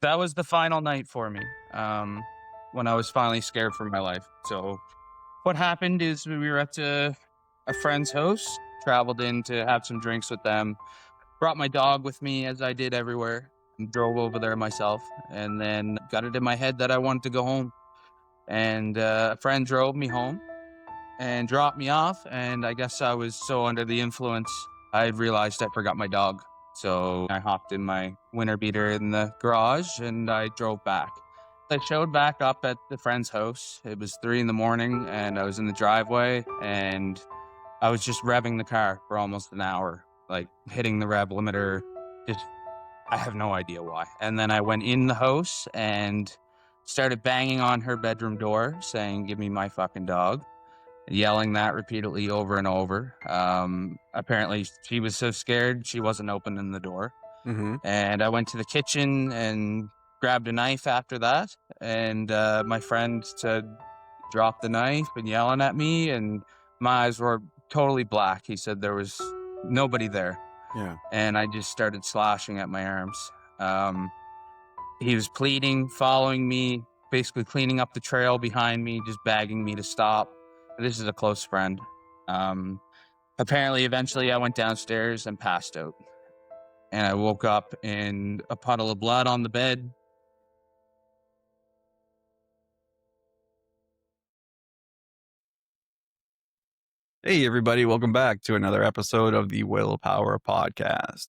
That was the final night for me, when I was finally scared for my life. So what happened is we were at a friend's house, traveled in to have some drinks with them, brought my dog with me as I did everywhere, and drove over there myself, and then got it in my head that I wanted to go home. And a friend drove me home and dropped me off, and I guess I was so under the influence, I realized I forgot my dog. So I hopped in my winter beater in the garage and I drove back. I showed back up at the friend's house. It was 3 in the morning and I was in the driveway and I was just revving the car for almost an hour, like hitting the rev limiter. Just, I have no idea why. And then I went in the house and started banging on her bedroom door saying, "Give me my fucking dog." Yelling that repeatedly over and over. Apparently, she was so scared she wasn't opening the door. Mm-hmm. And I went to the kitchen and grabbed a knife after that. And my friend said, "Drop the knife," and yelling at me. And my eyes were totally black. He said there was nobody there. Yeah. And I just started slashing at my arms. He was pleading, following me, basically cleaning up the trail behind me, just begging me to stop. This is a close friend. Um, Apparently, eventually, I went downstairs and passed out. And I woke up in a puddle of blood on the bed. Hey, everybody. Welcome back to another episode of the Willpower Podcast.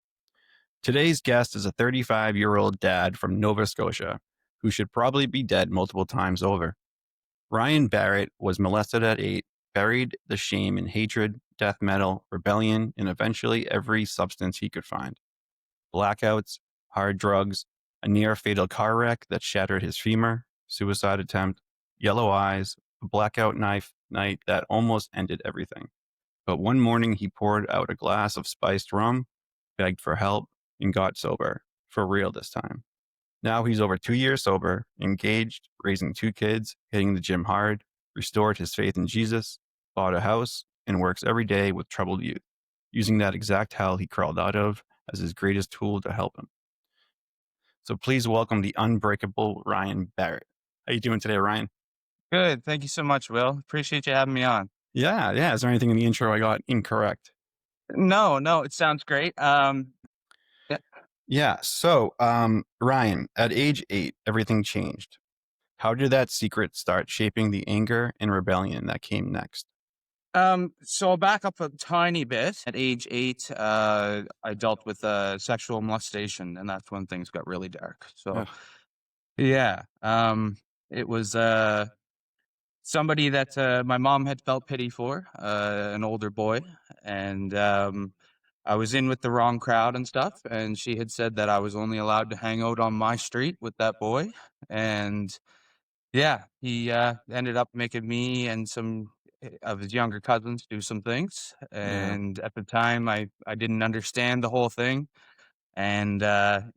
Today's guest is a 35-year-old dad from Nova Scotia who should probably be dead multiple times over. Ryan Barrett was molested at 8, buried the shame in hatred, death metal, rebellion, and eventually every substance he could find. Blackouts, hard drugs, a near-fatal car wreck that shattered his femur, suicide attempt, yellow eyes, a blackout night that almost ended everything. But one morning he poured out a glass of spiced rum, begged for help, and got sober. For real this time. Now he's over 2 years sober, engaged, raising 2 kids, hitting the gym hard, restored his faith in Jesus, bought a house, and works every day with troubled youth, using that exact hell he crawled out of as his greatest tool to help him. So please welcome the unbreakable Ryan Barrett. How you doing today, Ryan? Good. Thank you so much, Will. Appreciate you having me on. Yeah. Is there anything in the intro I got incorrect? No, it sounds great. Yeah. Yeah. So, Ryan, at age 8, everything changed. How did that secret start shaping the anger and rebellion that came next? So I'll back up a tiny bit. At age 8, I dealt with sexual molestation, and that's when things got really dark. So, Ugh. yeah, it was somebody that my mom had felt pity for, an older boy, and I was in with the wrong crowd and stuff, and she had said that I was only allowed to hang out on my street with that boy, and yeah, he ended up making me and some of his younger cousins do some things, Yeah. and at the time, I didn't understand the whole thing, and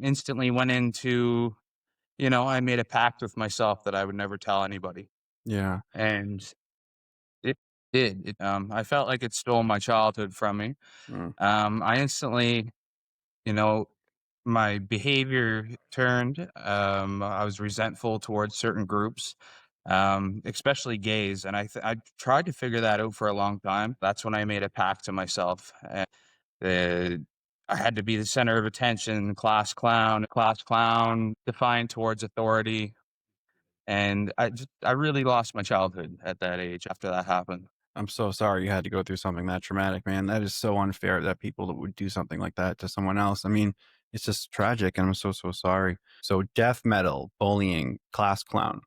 instantly went into, I made a pact with myself that I would never tell anybody, Yeah. and it did. I felt like it stole my childhood from me. Mm. I instantly, you know, my behavior turned. I was resentful towards certain groups, especially gays, and I tried to figure that out for a long time. That's when I made a pact to myself. Uh, I had to be the center of attention, class clown, defiant towards authority, and I really lost my childhood at that age after that happened. I'm so sorry you had to go through something that traumatic, man. That is so unfair that people would do something like that to someone else. I mean, it's just tragic, and I'm so sorry. So, death metal, bullying, class clown.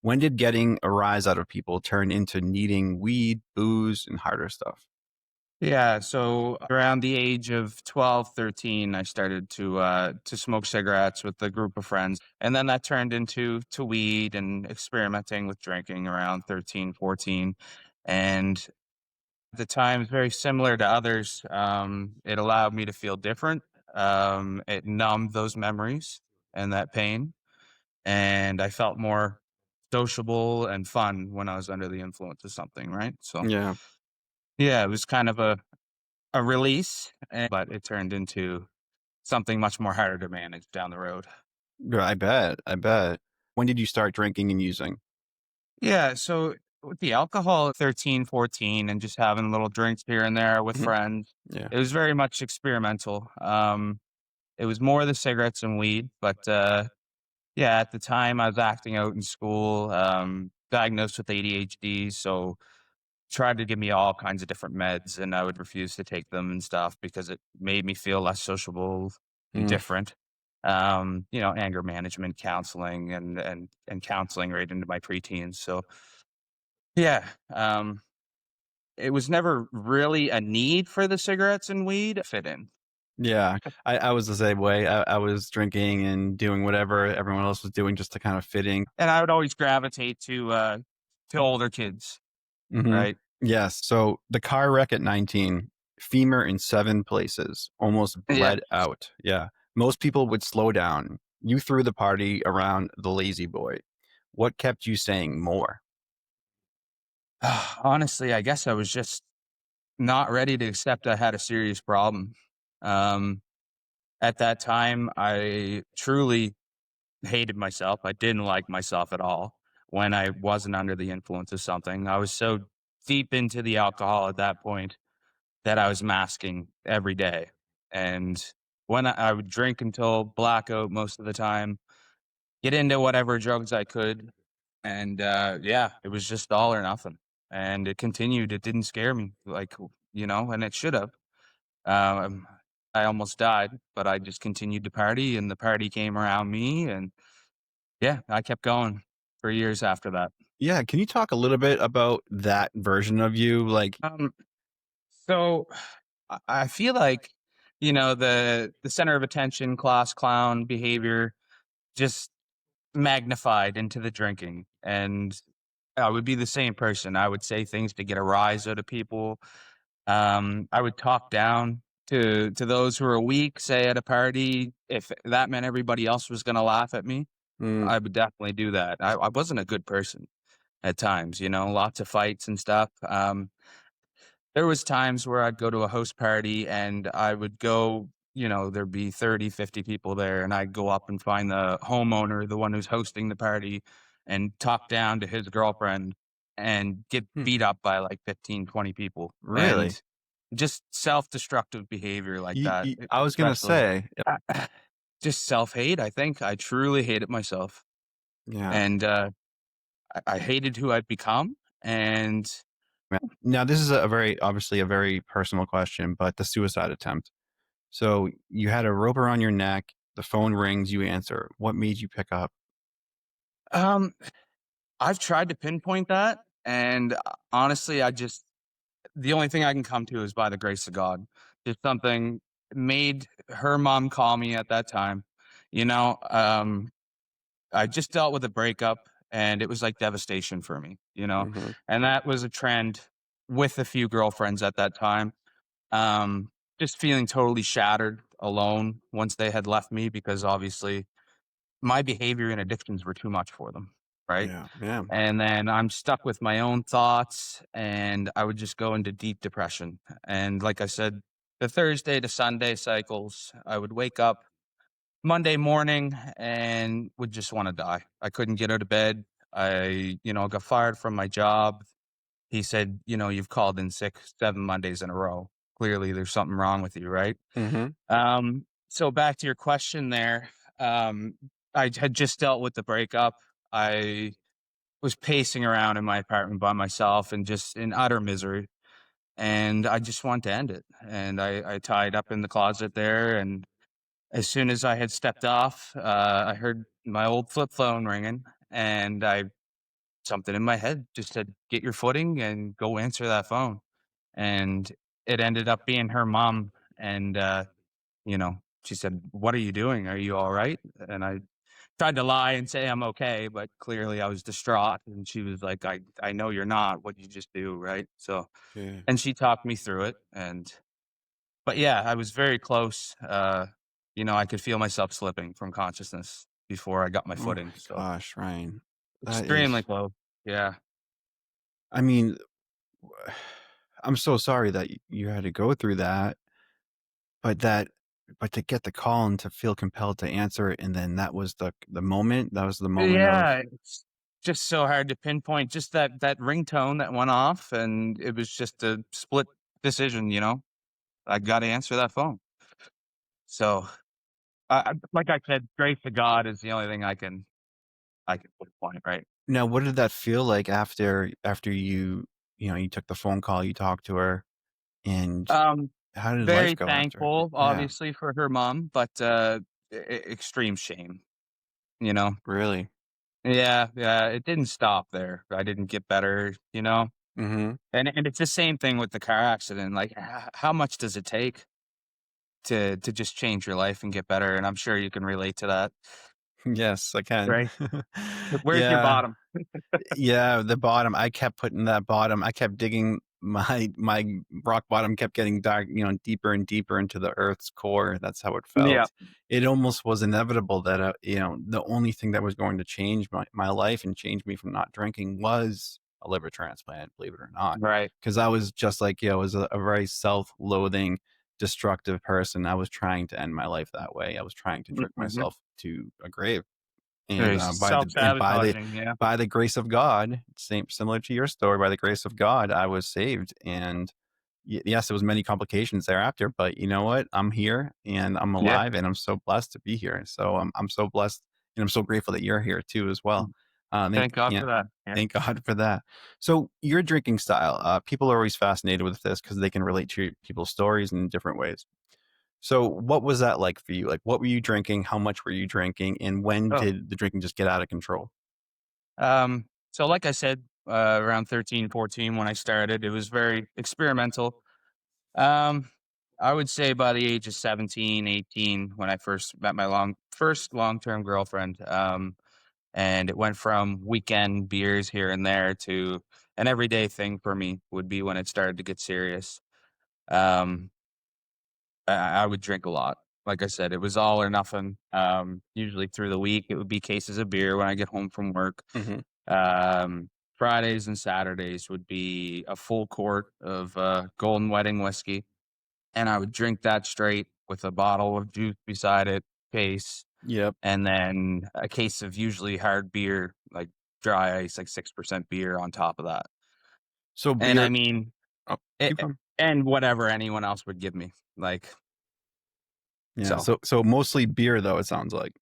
When did getting a rise out of people turn into needing weed, booze, and harder stuff? Yeah, so around the age of 12, 13, I started to smoke cigarettes with a group of friends. And then that turned into weed and experimenting with drinking around 13, 14. And at the time, it's very similar to others. It allowed me to feel different. It numbed those memories and that pain. And I felt more sociable and fun when I was under the influence of something, right? So, Yeah. yeah, it was kind of a release, but it turned into something much more harder to manage down the road. Yeah, I bet. I bet. When did you start drinking and using? Yeah, so with the alcohol at 13, 14, and just having little drinks here and there with Mhm. friends, Yeah. it was very much experimental. It was more the cigarettes and weed, but yeah, at the time I was acting out in school, diagnosed with ADHD, so tried to give me all kinds of different meds, and I would refuse to take them and stuff because it made me feel less sociable and Mm. different. Anger management counseling and counseling right into my preteens. So yeah, it was never really a need for the cigarettes and weed to fit in. Yeah. I was the same way. I was drinking and doing whatever everyone else was doing just to kind of fit in. And I would always gravitate to older kids, Mhm. right? Yes. So the car wreck at 19, femur in 7 places, almost Yeah. bled out. Yeah. Most people would slow down. You threw the party around the lazy boy. What kept you saying more? Honestly, I guess I was just not ready to accept I had a serious problem. Um, at that time, I truly hated myself. I didn't like myself at all when I wasn't under the influence of something. I was so deep into the alcohol at that point that I was masking every day. And when I would drink until blackout most of the time, get into whatever drugs I could. And yeah, it was just all or nothing. And it continued. It didn't scare me, and it should have. Um, I almost died, but I just continued to party, and the party came around me. And yeah, I kept going for years after that. Yeah, can you talk a little bit about that version of you? Like, Um, so I feel like, the center of attention, class clown behavior just magnified into the drinking. And I would be the same person. I would say things to get a rise out of people. I would talk down to those who were weak, say at a party. If that meant everybody else was going to laugh at me, mm, I would definitely do that. I wasn't a good person at times, lots of fights and stuff. There was times where I'd go to a host party and I would go, there'd be 30, 50 people there, and I'd go up and find the homeowner, the one who's hosting the party, and talk down to his girlfriend and get hmm, beat up by like 15, 20 people. really? And just self-destructive behavior like that, I was gonna especially. say, Just self-hate, I think. I truly hated myself. yeah. And I hated who I'd become. And Now, this is a very obviously a very personal question, but the suicide attempt. So you had a rope around your neck, the phone rings, you answer. What made you pick up? um I've tried to pinpoint that, and, honestly, the only thing I can come to is by the grace of God. Just something made her mom call me at that time, you know? I just dealt with a breakup, and it was like devastation for me, you know? Hmm. And that was a trend with a few girlfriends at that time. Um, just feeling totally shattered, alone once they had left me because obviously my behavior and addictions were too much for them, right? Yeah, yeah. And then I'm stuck with my own thoughts, and I would just go into deep depression. And like I said, the Thursday to Sunday cycles, I would wake up Monday morning and would just want to die. I couldn't get out of bed. I got fired from my job. He said, you've called in sick 7 Mondays in a row. Clearly, there's something wrong with you, right? Hmm. So back to your question there. Um, I had just dealt with the breakup. I was pacing around in my apartment by myself and just in utter misery. And I just wanted to end it. And I tied up in the closet there. And as soon as I had stepped off, I heard my old flip phone ringing. And something in my head just said, get your footing and go answer that phone. And it ended up being her mom. And, she said, what are you doing? Are you all right? And I tried to lie and say I'm okay, but clearly I was distraught. And she was like, I know you're not. What'd you just do? Right. So, Yeah. and she talked me through it. But yeah, I was very close. I could feel myself slipping from consciousness before I got my Oh footing. my So gosh, Ryan. That extremely is, close. Yeah. I mean, I'm so sorry that you had to go through that, but that but to get the call and to feel compelled to answer it, and then that was the moment. That was the moment of Yeah, it's just so hard to pinpoint just that ringtone that went off, and it was just a split decision, you know? I gotta answer that phone. So, like I said, grace to God is the only thing I can pinpoint, right? now. What did that feel like after you took the phone call, you talked to her, and Um, how did life very go after? thankful, Yeah, obviously, for her mom, but, extreme shame, you know? really. Yeah, yeah, it didn't stop there. I didn't get better, you know? Mm-hmm. And it's the same thing with the car accident, like, how much does it take to just change your life and get better? And I'm sure you can relate to that, Yes, I can. right? Where's your Yeah. bottom? Yeah, the bottom. I kept putting that bottom. I kept digging my rock bottom kept getting dark, deeper and deeper into the earth's core. That's how it Yeah, felt. It almost was inevitable that the only thing that was going to change my life and change me from not drinking was a liver transplant, believe it or not. right. Because I was just like, I was a very self-loathing, destructive person. I was trying to end my life that way. I was trying to drink Mhm. myself to a grave. And It's by the and self-sabotaging, yeah. by the grace of God, similar to your story, by the grace of God, I was saved. And yes, it was many complications thereafter, but you know what? I'm here and I'm Yeah. alive, and I'm so blessed to be here. So I'm so blessed, and I'm so grateful that you're here too as well. Mm. Thank Thank God yeah, for that. Yeah. thank God for that. So your drinking style, people are always fascinated with this because they can relate to people's stories in different ways. So what was that like for you? Like, what were you drinking? How much were you drinking? And when Oh, did the drinking just get out of control? so like I said, around 13, 14 when I started, it was very experimental. Um, I would say by the age of 17, 18, when I first met my first long-term girlfriend, and it went from weekend beers here and there to an everyday thing for me would be when it started to get serious. Um, I would drink a lot. Like I said, it was all or nothing. Usually through the week, it would be cases of beer when I get home from work. Hmm. Um, Fridays and Saturdays would be a full quart of Golden Wedding whiskey, and I would drink that straight with a bottle of juice beside it, case, Yep. and then a case of usually hard beer, like dry ice, like 6% beer on top of that. So And I beer. mean, Oh, it, keep going. and whatever anyone else would give me, like Yeah. so. So mostly beer though. It sounds like.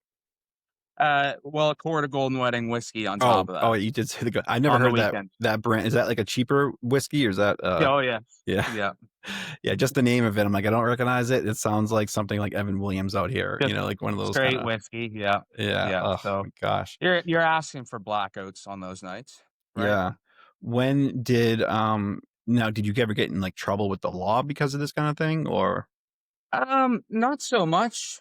Well, a quart of Golden Wedding whiskey on top Oh, of that oh, you did say I never on the heard that weekend. that brand. Is that like a cheaper whiskey or is that Oh yeah, yeah. yeah. Yeah, just the name of it. I'm like, I don't recognize it. It sounds like something like Evan Williams out here, Just like one of those kind straight of whiskey. Yeah, yeah. yeah. Oh So my gosh. you're asking for blackouts on those nights, right? Yeah. When did now did you ever get in like trouble with the law because of this kind of thing or Not so much.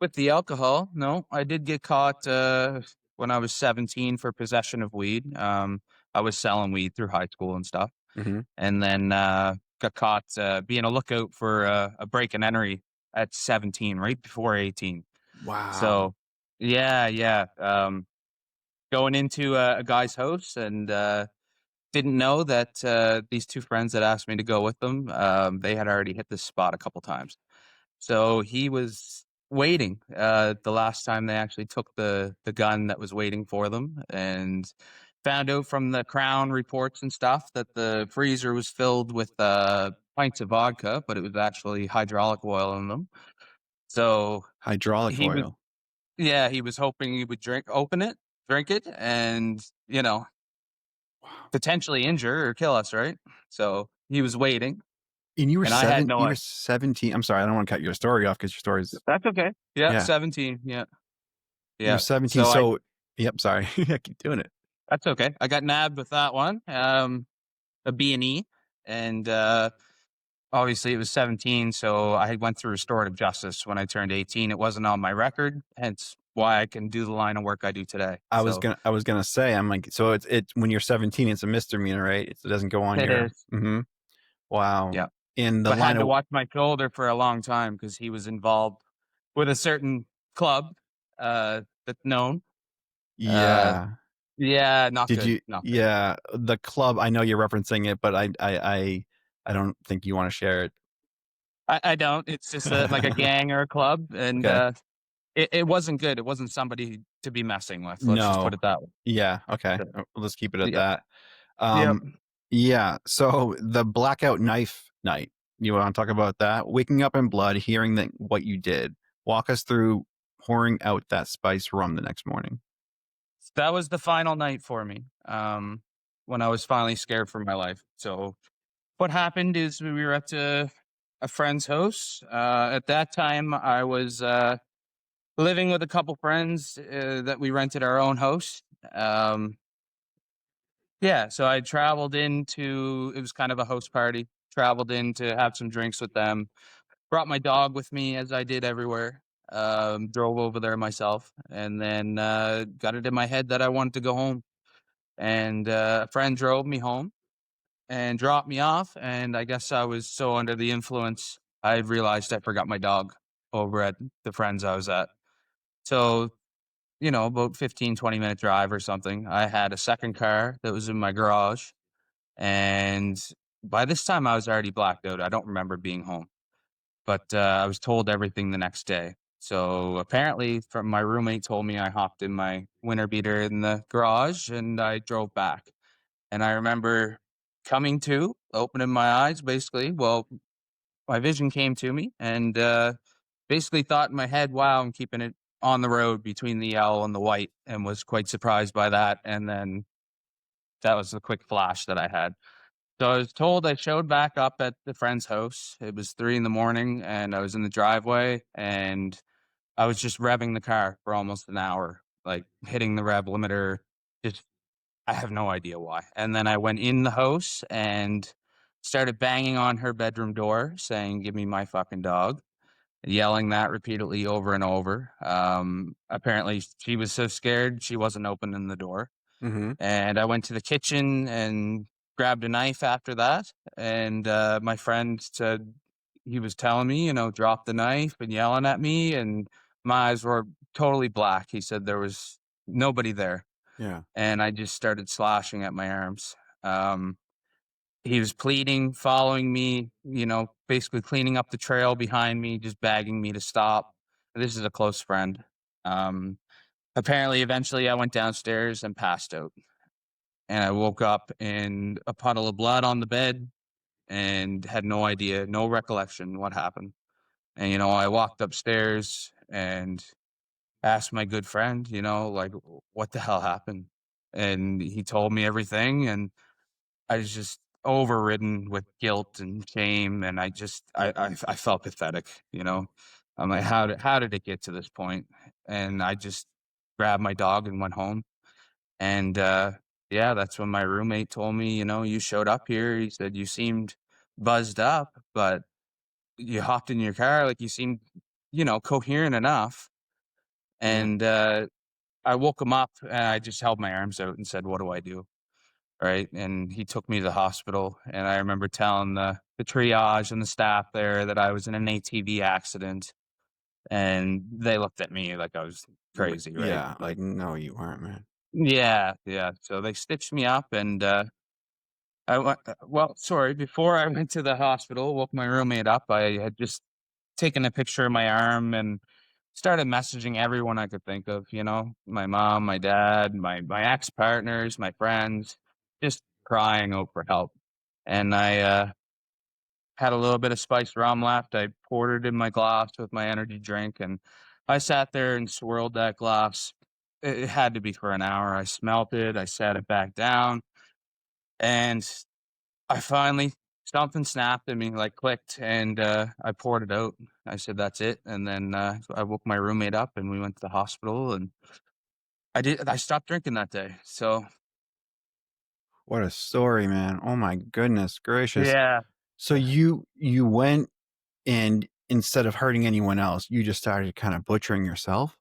With the alcohol, no. I did get caught when I was 17 for possession of weed. I was selling weed through high school and stuff, Mhm. and then got caught being a lookout for a break and entry at 17, right before 18. Wow. So, yeah, yeah. Going into a guy's house and didn't know that these two friends that asked me to go with them, they had already hit this spot a couple times. So he was waiting the last time they actually took the gun that was waiting for them, and found out from the Crown reports and stuff that the freezer was filled with pints of vodka, but it was actually hydraulic oil in them. So Hydraulic he was oil. yeah, he was hoping he would open it, drink it, and, Wow. potentially injure or kill us, right? So he was waiting, And and I had no you were idea. 17. I'm sorry, I don't want to cut your story off because your story's That's okay. Yeah, yeah. 17. Yeah, You're yeah. 17. So I So yep, sorry. I keep doing it. That's okay. I got nabbed with that one. A B&E, and obviously it was 17, so I went through restorative justice when I turned 18. It wasn't on my record, hence why I can do the line of work I do today. So I was gonna say, I'm like, so it's when you're 17, it's a misdemeanor, right? It doesn't go on it your is. wow. Yeah. In the But line had to of watch my shoulder for a long time because he was involved with a certain club that's known. Uh, yeah. yeah, not Did good. you Not good. yeah, the club, I know you're referencing it, but I don't think you wanna share it. I don't. It's just like a gang or a club, and Okay. it wasn't good. It wasn't somebody to be messing with. Let's just put No. it that way. Yeah. Okay. So, Let's keep it at yep. that. Yep. Um, yeah. So the blackout knife night. You want to talk about that? Waking up in blood, hearing that what you did. Walk us through pouring out that spice rum the next morning. That was the final night for me. When I was finally scared for my life. So what happened is we were at a friend's house. At that time, I was living with a couple friends that we rented our own house. Um, yeah, so I traveled into it was kind of a host party. Traveled in to have some drinks with them. Brought my dog with me as I did everywhere. Drove over there myself, and then got it in my head that I wanted to go home. And a friend drove me home and dropped me off. And I guess I was so under the influence, I realized I forgot my dog over at the friends I was at. So, about 15, 20-minute drive or something. I had a second car that was in my garage. And by this time, I was already blacked out. I don't remember being home, but I was told everything the next day. So apparently, from my roommate told me I hopped in my winter beater in the garage and I drove back. And I remember coming to, opening my eyes, basically. Well, my vision came to me and basically thought in my head, wow, I'm keeping it on the road between the yellow and the white, and was quite surprised by that. And then that was the quick flash that I had. So I was told I showed back up at the friend's house. It was 3 in the morning and I was in the driveway and I was just revving the car for almost an hour, like hitting the rev limiter, just I have no idea why. And then I went in the house and started banging on her bedroom door saying, "Give me my fucking dog," yelling that repeatedly over and over. Apparently, she was so scared she wasn't opening the door. Mm-hmm. And I went to the kitchen and grabbed a knife after that. And my friend said he was telling me, drop the knife and yelling at me. And my eyes were totally black. He said there was nobody there Yeah. and I just started slashing at my arms. Um, he was pleading, following me, basically cleaning up the trail behind me, just begging me to stop. This is a close friend. Um, Apparently, eventually, I went downstairs and passed out. And I woke up in a puddle of blood on the bed and had no idea, no recollection what happened. And, I walked upstairs and asked my good friend, like, what the hell happened? And he told me everything. And I was just overridden with guilt and shame. And I felt pathetic. I'm like, how did it get to this point? And I just grabbed my dog and went home. And yeah, that's when my roommate told me, you showed up here. He said, you seemed buzzed up, but you hopped in your car. Like you seemed, coherent enough. Yeah. And I woke him up and I just held my arms out and said, "What do I do?" Right. And he took me to the hospital. And I remember telling the triage and the staff there that I was in an ATV accident. And they looked at me like I was crazy. Right. Yeah. Like, No, you weren't, man. yeah. Yeah. So they stitched me up and I went, well, sorry, before I went to the hospital, woke my roommate up. I had just taken a picture of my arm and started messaging everyone I could think of, my mom, my dad, my ex-partners, my friends, just crying out for help. And I had a little bit of spiced rum left. I poured it in my glass with my energy drink and I sat there and swirled that glass. It had to be for an hour. I smelt it, I sat it back down, and I finally something snapped in me, like clicked, and I poured it out. I said, "That's it." And then I woke my roommate up, and we went to the hospital. And I stopped drinking that day. So What a story, man. Oh my goodness gracious. yeah, So you went and instead of hurting anyone else, you just started kind of butchering yourself?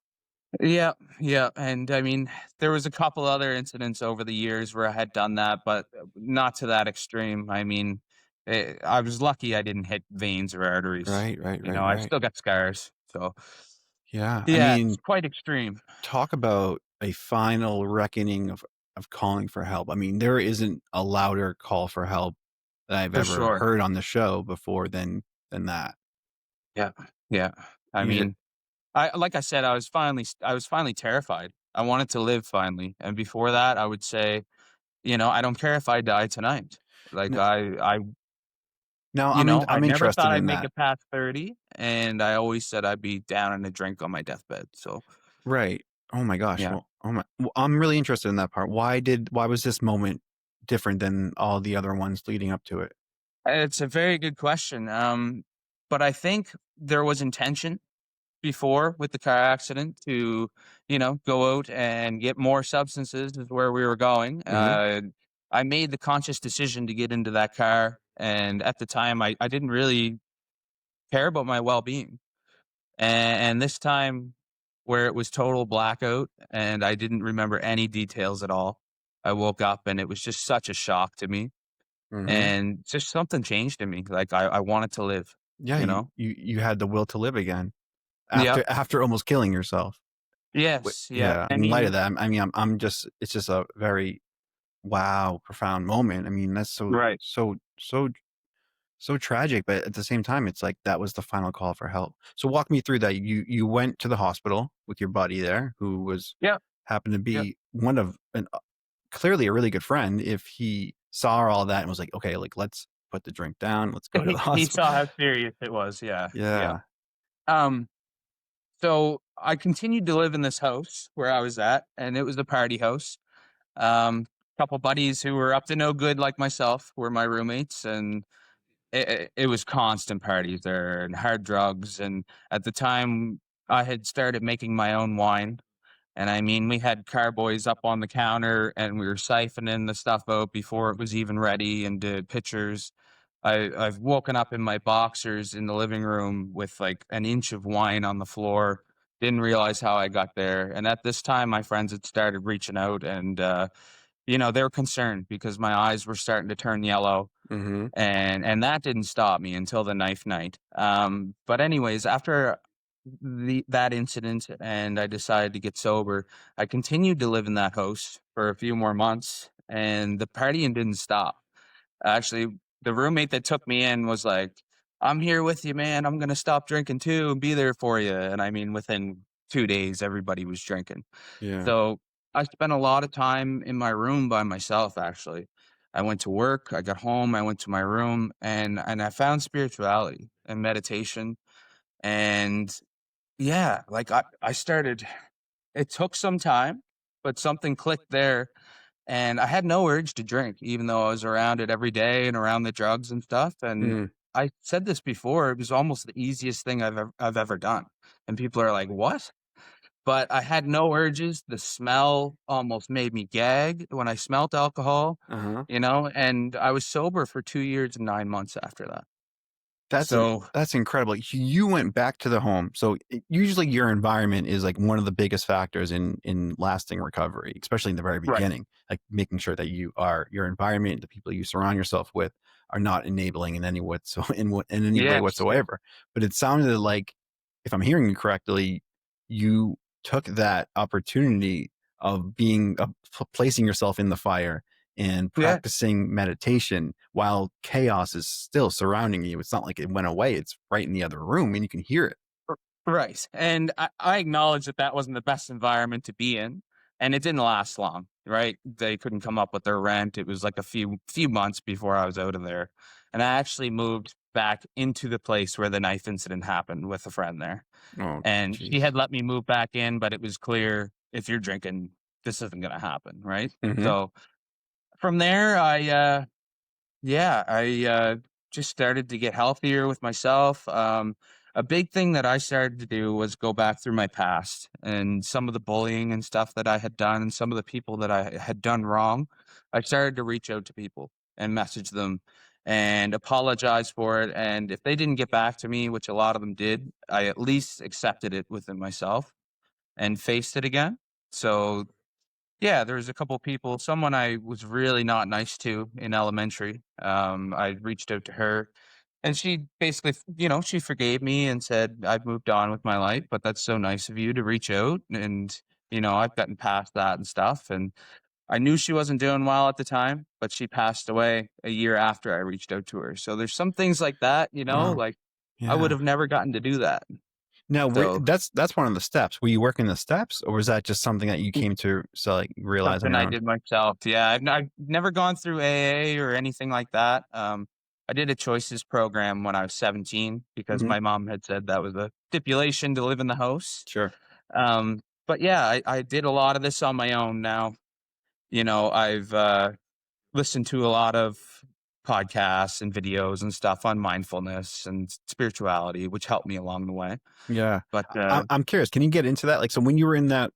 yeah, yeah. And I mean, there was a couple other incidents over the years where I had done that, but not to that extreme. I mean, I was lucky I didn't hit veins or arteries. Right, right, right, I right. still got scars. So Yeah. I yeah, it's mean, quite extreme talk about a final reckoning of calling for help. I mean, there isn't a louder call for help that I've for ever sure. heard on the show before than that. Yeah. Yeah. I You just mean, I like I said, I was finally terrified. I wanted to live finally, and before that, I would say, I don't care if I die tonight. Like n I now I I'm never thought interested I'd in make that. it past 30, and I always said I'd be down in a drink on my deathbed. So Right. Oh my gosh. yeah, Well, I'm really interested in that part. Why was this moment different than all the other ones leading up to it? it's a very good question. But I think there was intention before with the car accident to, go out and get more substances is where we were going. Mhm. I made the conscious decision to get into that car. And at the time, I didn't really care about my well being. And this time, where it was total blackout and I didn't remember any details at all, I woke up and it was just such a shock to me. Mhm. And just something changed in me. Like I wanted to live, Yeah, you know? you had the will to live again Yep. after almost killing yourself. Yes. Yeah. Yeah, I in light of mean, that, I mean, I'm just it's just a very, wow, profound moment. I mean, that's right. so tragic, but at the same time, it's like that was the final call for help. So walk me through that. You went to the hospital with your buddy there, who was Yep. happened to Yep. be one of an clearly a really good friend. If he saw all that and was like, okay, like let's put the drink down, let's go to the He hospital. saw how serious it was, yeah, yeah. Yeah. Um, so I continued to live in this house where I was at, and it was the party house. Couple buddies who were up to no good like myself were my roommates, and it was constant parties there and hard drugs, and at the time, I had started making my own wine. And I mean, we had carboys up on the counter and we were siphoning the stuff out before it was even ready into pitchers. I've woken up in my boxers in the living room with like an inch of wine on the floor. Didn't realize how I got there. And at this time, my friends had started reaching out and, they were concerned because my eyes were starting to turn yellow Mhm. and that didn't stop me until the knife night. But anyways, after that incident, and I decided to get sober, I continued to live in that house for a few more months, and the partying didn't stop. Actually, the roommate that took me in was like, "I'm here with you, man. I'm gonna stop drinking too and be there for you." And I mean, within 2 days, everybody was drinking. Yeah. So I spent a lot of time in my room by myself, actually. I went to work, I got home, I went to my room, and I found spirituality and meditation. And yeah, like I started, it took some time, but something clicked there. And I had no urge to drink, even though I was around it every day and around the drugs and stuff. And Mm. I said this before, it was almost the easiest thing I've ever done. And people are like, "What?" But I had no urges. The smell almost made me gag when I smelt alcohol, Uh-huh. and I was sober for 2 years and 9 months after that. That's in So that's incredible. You went back to the home. So usually your environment is like one of the biggest factors in lasting recovery, especially in the very right. beginning. Like making sure that your environment, the people you surround yourself with, are not enabling in any in any way Yes, yeah. whatsoever. But it sounded like, if I'm hearing you correctly, you took that opportunity of placing yourself in the fire and Yeah. practicing meditation while chaos is still surrounding you. It's not like it went away. It's right in the other room and you can hear it. Right, and I acknowledge that that wasn't the best environment to be in, and it didn't last long, right? They couldn't come up with their rent. It was like a few months before I was out of there, and I actually moved back into the place where the knife incident happened with a friend there, Oh, and she jeez. had let me move back in, but it was clear if you're drinking, this isn't going to happen, right? Hmm. So from there, I just started to get healthier with myself. A big thing that I started to do was go back through my past and some of the bullying and stuff that I had done and some of the people that I had done wrong. I started to reach out to people and message them and apologize for it. And if they didn't get back to me, which a lot of them did, I at least accepted it within myself and faced it again. So yeah, there was a couple people, someone I was really not nice to in elementary. I reached out to her and she basically, she forgave me and said, "I've moved on with my life, but that's so nice of you to reach out." And, I've gotten past that and stuff. And I knew she wasn't doing well at the time, but she passed away a year after I reached out to her. So there's some things like that, Wow. like I would Yeah. have never gotten to do that. Now, So that's one of the steps. Were you working the steps, or was that just something that you came to like realize on something your I own? did myself. Yeah, I've never gone through AA or anything like that. I did a choices program when I was 17 because Hmm. my mom had said that was a stipulation to live in the house. Sure. But yeah, I did a lot of this on my own now. I've listened to a lot of podcasts and videos and stuff on mindfulness and spirituality, which helped me along the way. Yeah. But I'm curious, can you get into that? Like, so when you were in that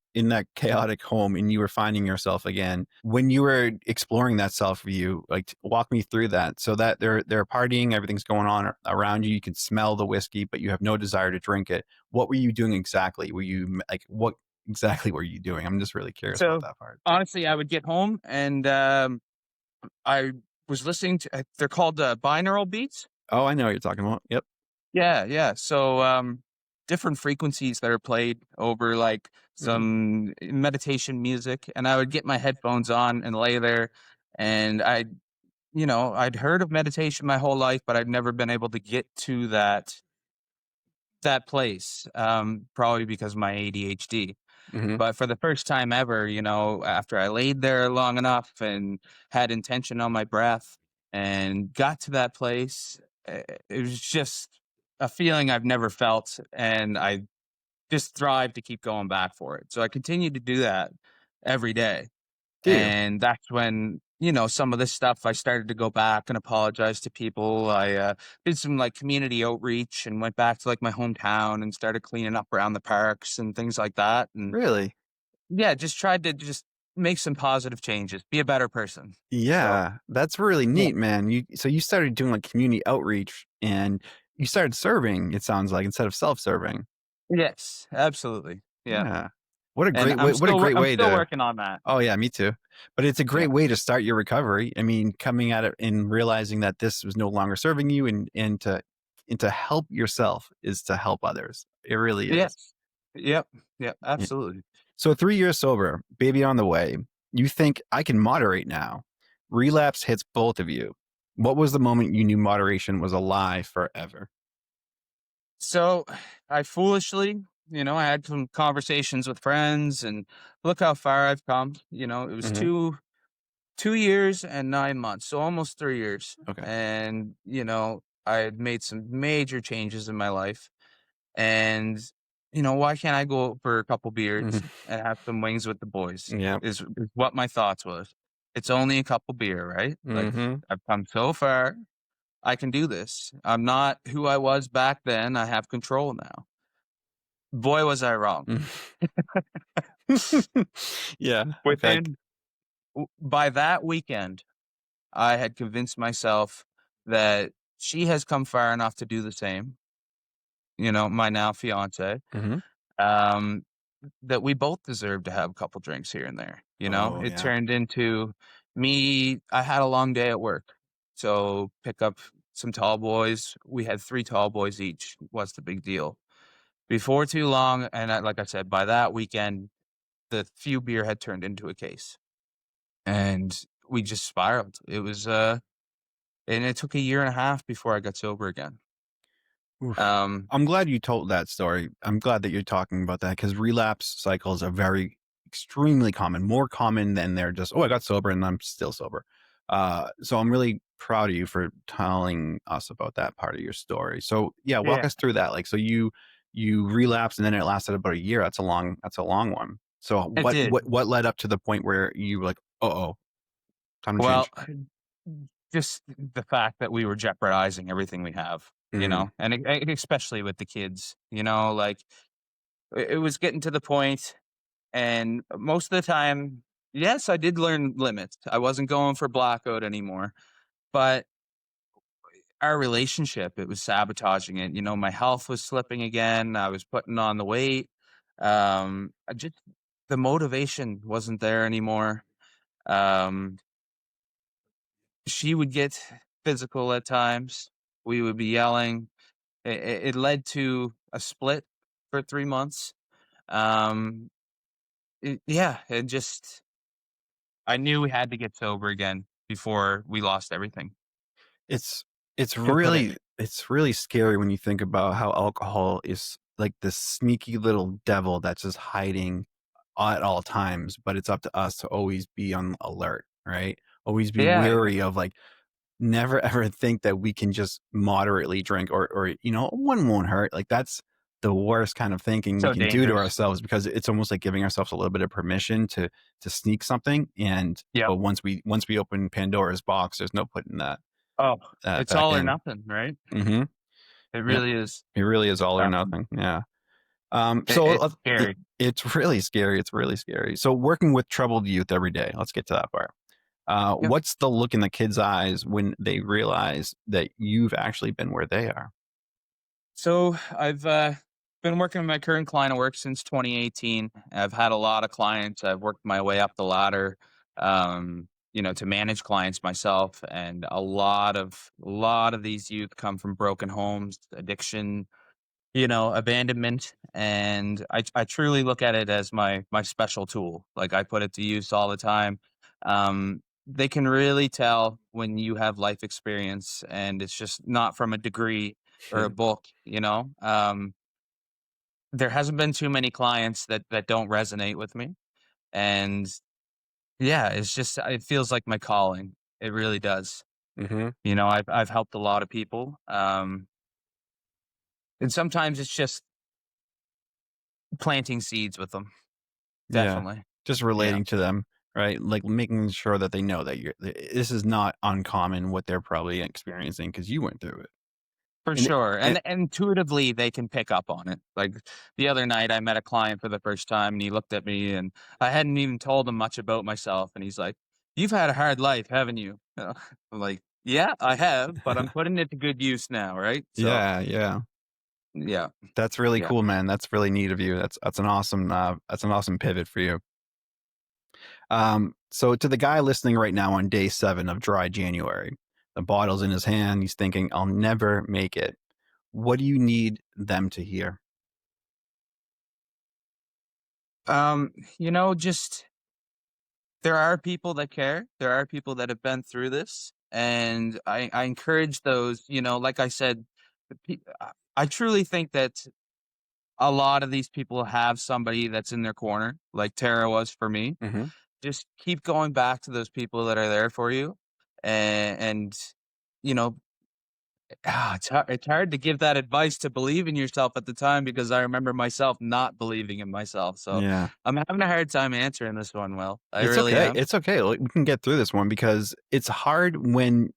chaotic home and you were finding yourself again, when you were exploring that self view, like walk me through that. So that they're partying, everything's going on around you. You can smell the whiskey, but you have no desire to drink it. What were you doing exactly? Were you like what exactly were you doing? I'm just really curious about so that part. honestly, I would get home and I was listening to they're called binaural beats. Oh, I know what you're talking about. Yep. Yeah, yeah. So different frequencies that are played over like Hmm. some meditation music, and I would get my headphones on and lay there, and I'd heard of meditation my whole life, but I'd never been able to get to that place, probably because of my ADHD. Hmm. But for the first time ever, after I laid there long enough and had intention on my breath and got to that place, it was just a feeling I've never felt. And I just thrive to keep going back for it. So I continued to do that every day. Do you? And that's when, some of this stuff I started to go back and apologize to people. I did some like community outreach and went back to like my hometown and started cleaning up around the parks and things like that. And Really? yeah, just tried to just make some positive changes, be a better person. So, Yeah, that's really yeah. neat, man. You started doing like community outreach and you started serving, it sounds like, instead of self-serving. Yes, absolutely. Yeah. Yeah. And What a great I'm way still to. working on that. Oh yeah, me too. But it's a Yeah. great way to start your recovery. I mean, coming at it and realizing that this was no longer serving you and to help yourself is to help others. It really is. Yes. Yep. Yep. Yeah. Absolutely. So 3 years sober, baby on the way. You think I can moderate now. Relapse hits both of you. What was the moment you knew moderation was a lie forever? So I foolishly, I had some conversations with friends and look how far I've come. It was Hmm. 2 years and 9 months, so almost 3 years. Okay. And, I had made some major changes in my life. And, why can't I go for a couple beers Mhm. and have some wings with the boys? Yeah. Is what my thoughts was. It's only a couple beer, right? Like Hmm. I've come so far. I can do this. I'm not who I was back then. I have control now. Boy, was I wrong. Yeah. Okay. Within by that weekend, I had convinced myself that she has come far enough to do the same. My now fiance. Hmm. Um, that we both deserve to have a couple drinks here and there. Oh It yeah. turned into me. I had a long day at work, so pick up some tall boys. We had 3 tall boys each. What's the big deal? Before too long, and like I said, by that weekend, the few beer had turned into a case, and we just spiraled. And it took a year and a half before I got sober again. Oof. Um, I'm glad you told that story. I'm glad that you're talking about that because relapse cycles are very extremely common, more common than they're just, oh, I got sober and I'm still sober. So I'm really proud of you for telling us about that part of your story. So yeah, walk yeah, us through that. Like, so you relapsed and then it lasted about a year. That's a long one. So it did. what led up to the point where you were like, oh, time to Well, change? just the fact that we were jeopardizing everything we have, Hmm. and especially with the kids, like it was getting to the point, and most of the time, yes, I did learn limits. I wasn't going for blackout anymore, but our relationship, it was sabotaging it. My health was slipping again. I was putting on the weight. I just the motivation wasn't there anymore. Um, she would get physical at times. We would be yelling. It led to a split for 3 months. Um, yeah, it just I knew we had to get sober again before we lost everything. It's It's to put it. really scary when you think about how alcohol is like this sneaky little devil that's just hiding at all times, but it's up to us to always be on alert, right? Always be Yeah, wary of like never ever think that we can just moderately drink or one won't hurt. Like that's the worst kind of thinking we so can do to dangerous. ourselves because it's almost like giving ourselves a little bit of permission to sneak something. And Yep. but once we open Pandora's box, there's no putting Oh, that it's back all or in. nothing, right? Mm-hmm. It Yep. really is. It really is all or Um, nothing. Yeah. it's scary. It's really scary. It's really scary. So working with troubled youth every day. Let's get to that part. Yep. What's the look in the kids' eyes when they realize that you've actually been where they are? So I've been working with my current client of work since 2018. I've had a lot of clients. I've worked my way up the ladder, to manage clients myself, and a lot of these youth come from broken homes, addiction, abandonment, and I truly look at it as my special tool. Like I put it to use all the time. They can really tell when you have life experience, and it's just not from a degree or a book. There hasn't been too many clients that don't resonate with me, and yeah, it feels like my calling. It really does. Mm-hmm. I've helped a lot of people, and sometimes it's just planting seeds with them. Yeah. Definitely. Just Yeah, relating to them, right? Like making sure that they know that this is not uncommon what they're probably experiencing because you went through it. for And, sure. and And intuitively, they can pick up on it. Like the other night, I met a client for the first time, and he looked at me, and I hadn't even told him much about myself. And he's like, "You've had a hard life, haven't you?" I'm like, "Yeah, I have, but I'm putting it to good use now, right?" So, yeah, yeah. yeah, That's really yeah. cool, man. That's really neat of you. That's an awesome pivot for you. So to the guy listening right now on day 7 of dry January, the bottle's in his hand. He's thinking, I'll never make it. What do you need them to hear? Just there are people that care. There are people that have been through this, and I encourage those. Like I said, I truly think that a lot of these people have somebody that's in their corner, like Tara was for me. Mm-hmm. Just keep going back to those people that are there for you, and you know, it's hard to give that advice to believe in yourself at the time because I remember myself not believing in myself. So Yeah. I'm having a hard time answering this one. Will I It's really okay. am? It's okay. Like, we can get through this one because it's hard when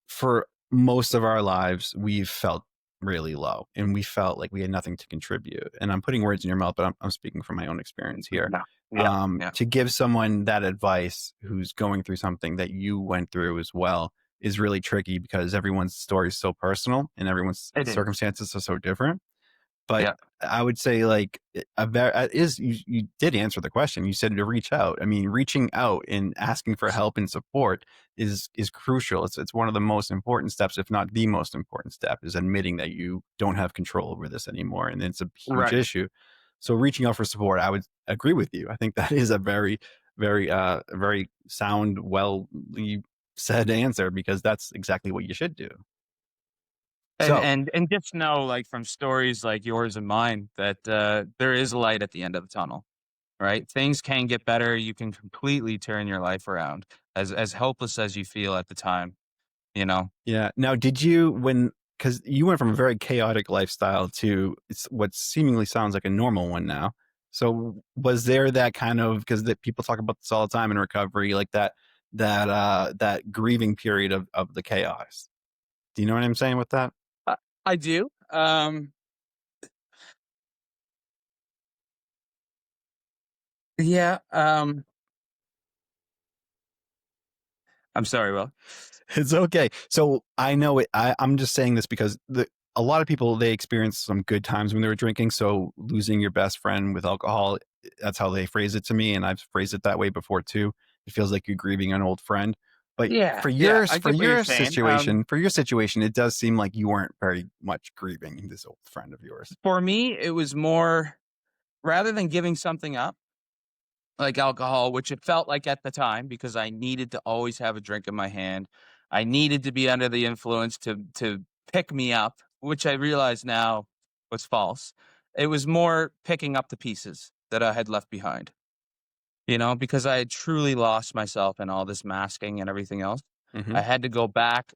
for most of our lives, we've felt really low and we felt like we had nothing to contribute. And I'm putting words in your mouth, but I'm speaking from my own experience here. No. Yeah. Yeah. To give someone that advice who's going through something that you went through as well is really tricky because everyone's story is so personal and everyone's It is. circumstances are so different. But Yeah. I would say like you did answer the question. You said to reach out. I mean, reaching out and asking for help and support is crucial. It's one of the most important steps, if not the most important step, is admitting that you don't have control over this anymore, and it's a huge Right. issue. So reaching out for support, I would agree with you. I think that is a very sound, well said answer because that's exactly what you should do. And So and and just know, like, from stories like yours and mine, that there is light at the end of the tunnel, right? Things can get better. You can completely turn your life around, as helpless as you feel at the time. You know. yeah. Now, did you because you went from a very chaotic lifestyle to what seemingly sounds like a normal one now. So was there that kind of because that people talk about this all the time in recovery, like that grieving period of the chaos? Do you know what I'm saying with that? I, I do. Yeah. I'm sorry, Will. It's okay. So I know it. I'm just saying this because a lot of people they experience some good times when they were drinking. So losing your best friend with alcohol, that's how they phrase it to me, and I've phrased it that way before too. It feels like you're grieving an old friend. But Yeah. Yeah. I get what you're saying. for your situation, it does seem like you weren't very much grieving this old friend of yours. For me, it was more rather than giving something up, like alcohol, which it felt like at the time because I needed to always have a drink in my hand. I needed to be under the influence to pick me up, which I realize now was false. It was more picking up the pieces that I had left behind, because I had truly lost myself in all this masking and everything else. Hmm. I had to go back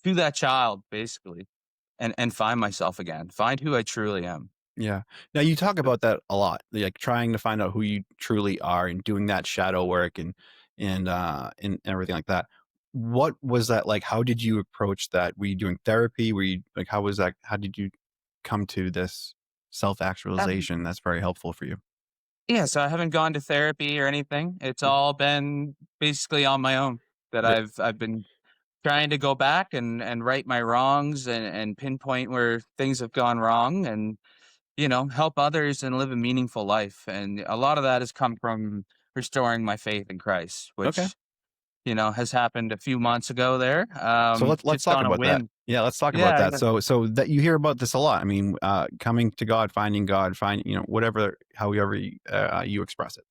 to that child basically and find myself again, find who I truly am. Yeah. Now you talk about that a lot, like trying to find out who you truly are and doing that shadow work and everything like that. What was that like? How did you approach that? Were you doing therapy? Were you like, how was that? How did you come to this self Um, actualization that's very helpful for you? yeah, so I haven't gone to therapy or anything. It's Mm. all been basically on my own that Re- I've been trying to go back and right my wrongs and pinpoint where things have gone wrong and help others and live a meaningful life. And a lot of that has come from restoring my faith in Christ, Okay. which has happened a few months ago there. So let's Just talk on a about that. whim. Yeah, let's talk about Yeah, that. yeah. So that you hear about this a lot. I mean, coming to God, find whatever, however you express it.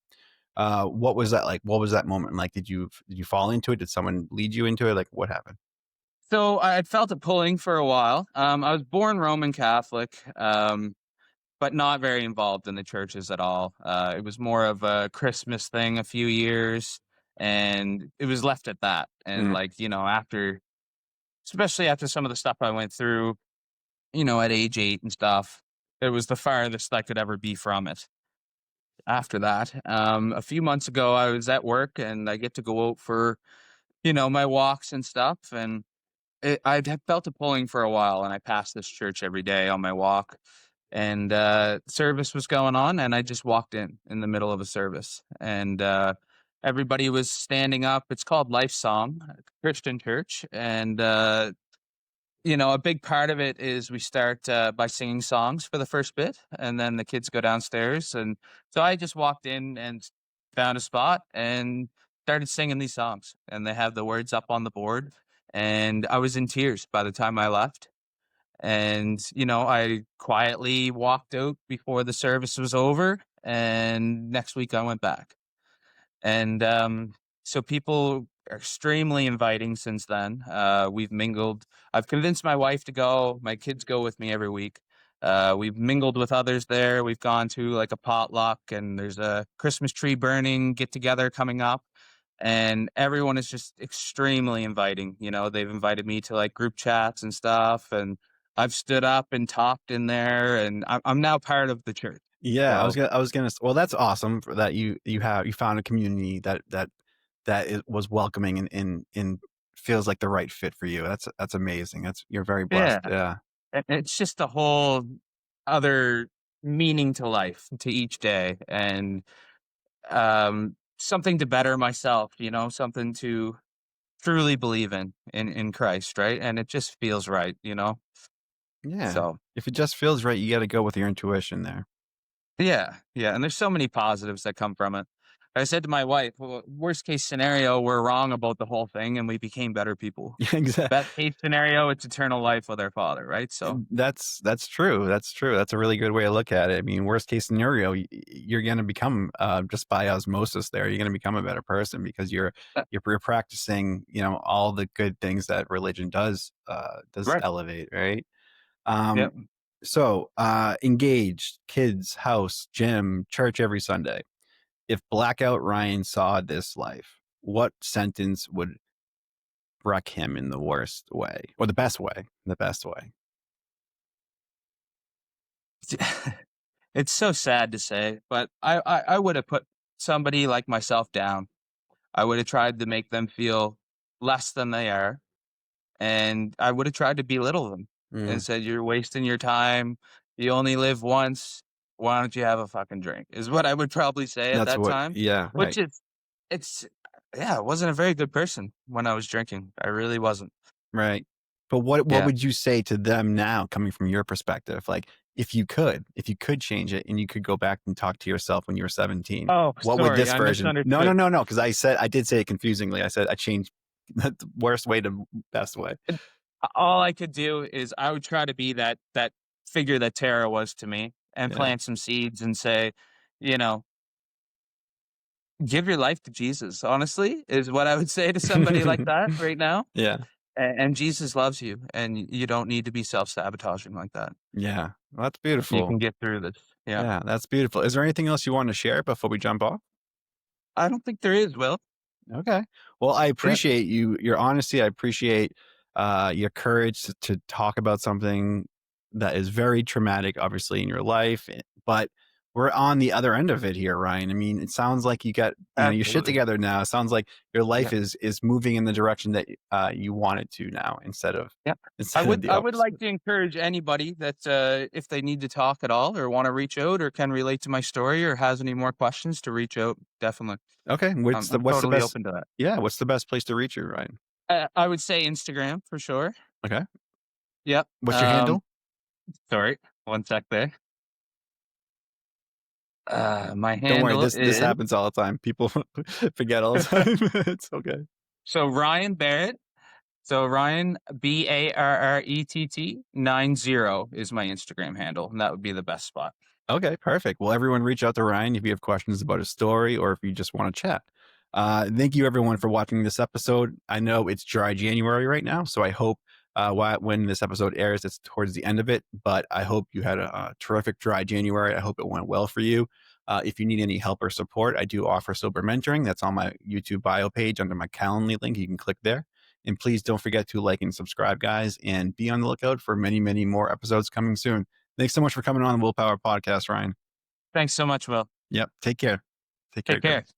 What was that like? What was that moment like? Did you fall into it? Did someone lead you into it? Like what happened? So I had felt it pulling for a while. I was born Roman Catholic, but not very involved in the churches at all. It was more of a Christmas thing a few years, and it was left at that. And Mm, like, especially after some of the stuff I went through, at age 8 and stuff, it was the farthest I could ever be from it. After that, a few months ago, I was at work and I get to go out for, my walks and stuff. And I had felt a pulling for a while, and I passed this church every day on my walk, and service was going on, and I just walked in the middle of a service, and everybody was standing up. It's called Life Song, a Christian church, and a big part of it is we start by singing songs for the first bit, and then the kids go downstairs, and so I just walked in and found a spot and started singing these songs, and they have the words up on the board, and I was in tears by the time I left. And, I quietly walked out before the service was over. And next week I went back. And so people are extremely inviting since then. We've mingled. I've convinced my wife to go. My kids go with me every week. We've mingled with others there. We've gone to like a potluck, and there's a Christmas tree burning get together coming up. And everyone is just extremely inviting. They've invited me to like group chats and stuff. And I've stood up and talked in there, and I'm now part of the church. yeah, So, I was gonna. Well, that's awesome that you found a community that was welcoming and feels like the right fit for you. That's amazing. You're very blessed. yeah. Yeah. And it's just a whole other meaning to life, to each day, and something to better myself, something to truly believe in Christ, right? And it just feels right. Yeah. So If it just feels right, you got to go with your intuition there. yeah, yeah, and there's so many positives that come from it. I said to my wife, well, worst case scenario, we're wrong about the whole thing and we became better people. Yeah, exactly. Best case scenario, it's eternal life with our Father, right? So That's true. That's true. That's a really good way to look at it. I mean, worst case scenario, you're going to become just by osmosis. There, you're going to become a better person because uh, you're practicing, all the good things that religion does right. elevate, right? Yep. Um, so engaged, kids, house, gym, church every Sunday. If Blackout Ryan saw this life, what sentence would wreck him in the worst way or the best way? The best way. It's so sad to say, but I would have put somebody like myself down. I would have tried to make them feel less than they are, and I would have tried to belittle them Mm, and said, "You're wasting your time. You only live once. Why don't you have a fucking drink?" Is what I would probably say at that's that what. time. Yeah. Which Right. is, it's yeah, I wasn't a very good person when I was drinking. I really wasn't. Right. But what Yeah. would you say to them now, coming from your perspective? Like, if you could change it and you could go back and talk to yourself when you were 17, Oh, what would sorry, this I version? No, no, misunderstood. no, no. Because I did say it confusingly. I said I changed the worst way to best way. All I could do is I would try to be that figure that Tara was to me and Yeah. plant some seeds and say, you know, give your life to Jesus, honestly, is what I would say to somebody like that right now. Yeah. And Jesus loves you, and you don't need to be self-sabotaging like that. Yeah. Well, that's You beautiful. can get through this. Yeah. Yeah, that's beautiful. Is there anything else you want to share before we jump off? I don't think there is, Will. Okay. Well, I Yeah. appreciate your honesty. I appreciate your courage to talk about something that is very traumatic, obviously, in your life. But we're on the other end of it here, Ryan. I mean, it sounds like you got your shit Absolutely. together now. It sounds like your life Yeah. is moving in the direction that you want it to now, instead of Yeah. the I would like opposite. to encourage anybody that if they need to talk at all or want to reach out or can relate to my story or has any more questions to reach out. Definitely. Okay. I'm What's the totally best? open to that. Yeah. What's the best place to reach you, Ryan? I would say Instagram for sure. Okay. Yep. What's your handle? Sorry, one sec there. My Don't worry, handle this is happens all the time. People forget all the time. It's okay. so Ryan Barrett. So Ryan Barrett 90 is my Instagram handle, and that would be the best spot. Okay, perfect. Well, everyone reach out to Ryan if you have questions about his story or if you just want to chat. Thank you everyone for watching this episode. I know it's dry January right now, so I hope when this episode airs, it's towards the end of it, but I hope you had a terrific dry January. I hope it went well for you. If you need any help or support, I do offer sober mentoring. That's on my YouTube bio page under my Calendly link. You can click there. And please don't forget to like and subscribe, guys, and be on the lookout for many, many more episodes coming soon. Thanks so much for coming on the Willpower Podcast, Ryan. Thanks so much, Will. Yep. Take care. Take care, Take care. guys.